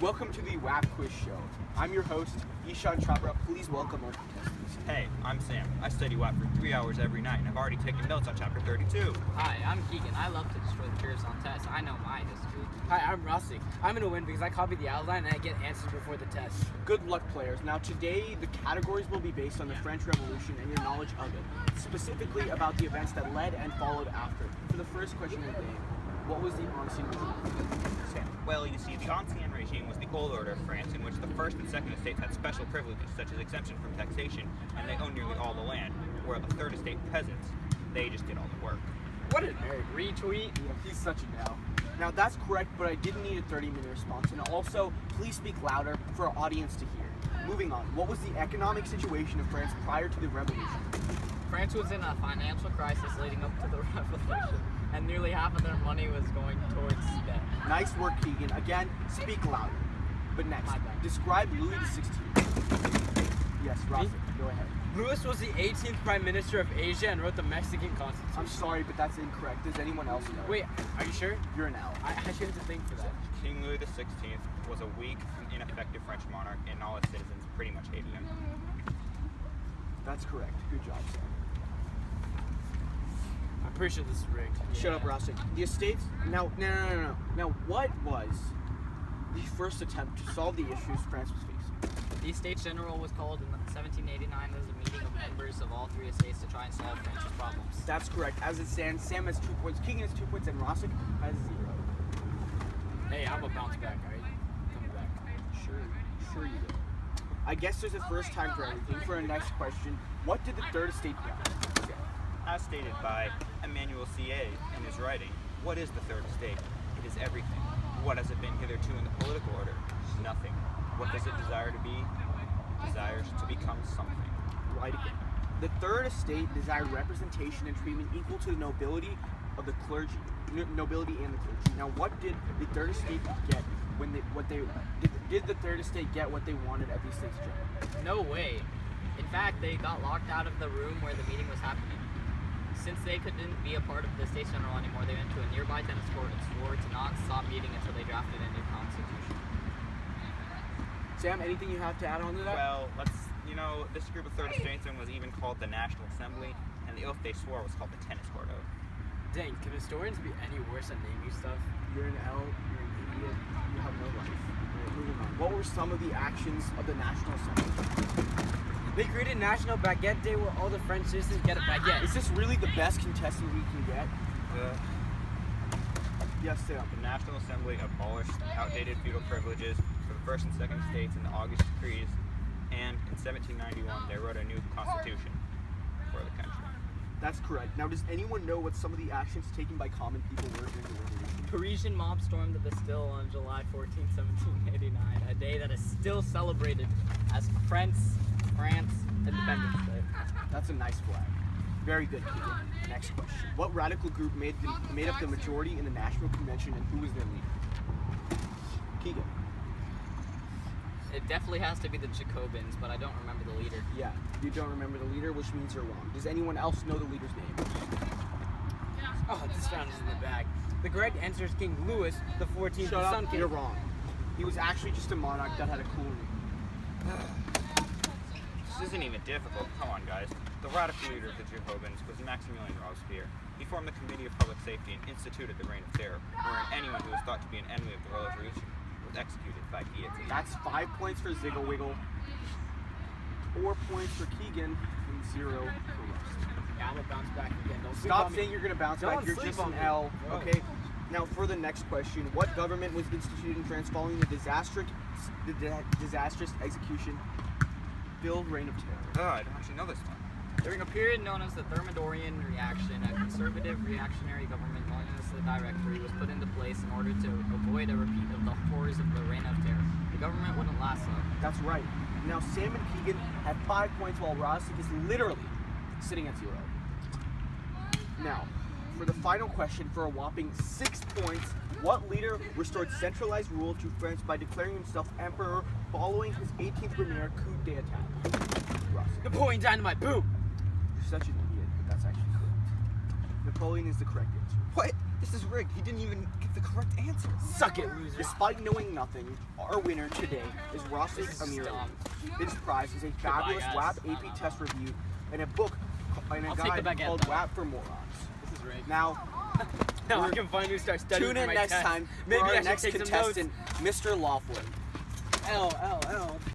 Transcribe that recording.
Welcome to the whap quiz show. I'm your host, Ishan Chhabra. Please welcome our contestants. Hey, I'm Sam. I study WhAP for 3 hours every night, and I've already taken notes on chapter 32. Hi, I'm Keegan. I love to destroy the peers on tests. I know my history. Hi, I'm Rustic. I'm going to win because I copy the outline and I get answers before the test. Good luck, players. Now, today, the categories will be based on the French Revolution and your knowledge of it, specifically about the events that led and followed after. For the first question of the day, what was the Ancien regime? Well, you see, the Ancien regime was the old order of France in which the first and second estates had special privileges, such as exemption from taxation, and they owned nearly all the land, where the third estate peasants, they just did all the work. What a nerd. Retweet. Yeah, he's such a now. Now, that's correct, but I didn't need a 30-minute response. And also, please speak louder for our audience to hear. Moving on, what was the economic situation of France prior to the revolution? France was in a financial crisis leading up to the revolution, and nearly half of their money was going towards debt. Nice work, Keegan. Again, speak louder. But next, describe Louis XVI. Yes, Rossi, go ahead. Louis was the 18th Prime Minister of Asia and wrote the Mexican Constitution. I'm sorry, but that's incorrect. Does anyone else know? Wait, are you sure? You're an L. I should have to think for that. King Louis XVI was a weak and ineffective French monarch, and all his citizens pretty much hated him. That's correct. Good job, Sam. I'm pretty sure this is rigged. Shut up, Rossi. The estates... No. Now, what was the first attempt to solve the issues France was facing? The Estates General was called in 1789 as a meeting of members of all three estates to try and solve France's problems. That's correct. As it stands, Sam has 2 points, Keegan has 2 points, and Rossi has 0. Hey, I'm a bounce back, alright? Coming back. Sure you do. I guess there's a first time for everything. For our next question, what did the third estate do? As stated by Emmanuel C.A. in his writing, what is the third estate? It is everything. What has it been hitherto in the political order? Nothing. What does it desire to be? Desires to become something. Right again. The third estate desired representation and treatment equal to the nobility of the clergy, nobility and the clergy. Now, what did the third estate get when did the third estate get what they wanted at the Estates General? No way. In fact, they got locked out of the room where the meeting was happening. Since they couldn't be a part of the Estates General anymore, they went to a nearby tennis court and swore to not stop meeting until they drafted a new constitution. Sam, anything you have to add on to that? Well, this group of third statesmen was even called the National Assembly, and the oath they swore was called the Tennis Court Oath. Dang, can historians be any worse at naming stuff? You're an L, you're an idiot, you have no life. Alright, moving on. What were some of the actions of the National Assembly? They created National Baguette Day where all the French citizens get a baguette. Is this really the best contestant we can get? Yes, Sam. The National Assembly abolished outdated feudal privileges for the first and second estates in the August Decrees, and in 1791 they wrote a new constitution for the country. That's correct. Now, does anyone know what some of the actions taken by common people were during the revolution? Parisian mob stormed the Bastille on July 14, 1789, a day that is still celebrated as France Independence Day. That's a nice flag. Very good, Keegan. Next question. What radical group made up the majority in the National Convention, and who was their leader? Keegan. It definitely has to be the Jacobins, but I don't remember the leader. Yeah, you don't remember the leader, which means you're wrong. Does anyone else know the leader's name? Oh, this round is in the bag. The correct answer is King Louis the 14th. Shut Sun up, King. you're wrong. He was actually just a monarch that had a cool name. This isn't even difficult. Come on, guys. The radical leader of the Jacobins was Maximilien Robespierre. He formed the Committee of Public Safety and instituted the Reign of Terror, wherein anyone who was thought to be an enemy of the revolution was executed by guillotine. That's 5 points for Ziggle Wiggle, 4 points for Keegan, and 0 for Rust. Yeah, I'm gonna bounce back again. Don't sleep Stop on me. saying you're going to bounce Don't back. You're sleep just on an me. L. Bro. Okay. Now, for the next question, what government was instituted in France following the disastrous execution, filled Reign of Terror? I don't actually know this one. During a period known as the Thermidorian Reaction, a conservative reactionary government known as the Directory was put into place in order to avoid a repeat of the horrors of the Reign of Terror. The government wouldn't last long. That's right. Now, Sam and Keegan have 5 points, while Rossi is literally sitting at 0. Now, for the final question, for a whopping 6 points, what leader restored centralized rule to France by declaring himself emperor following his 18th Brumaire coup d'etat? Rossi. Napoleon Dynamite, boom! You're such an idiot, but that's actually correct. Napoleon is the correct answer. What? This is rigged. He didn't even give the correct answer. Suck it, loser. Despite knowing nothing, our winner today is Rossi This is Amiri. dumb. This prize is a fabulous guys. WAP AP test review and a book and a I'll take the guide baguette, called though. WAP for Morons. This is rigged. Now, Now I can finally start studying tune for in my next test. time Maybe for I our should next take some notes. contestant, Mr. Laughlin. L.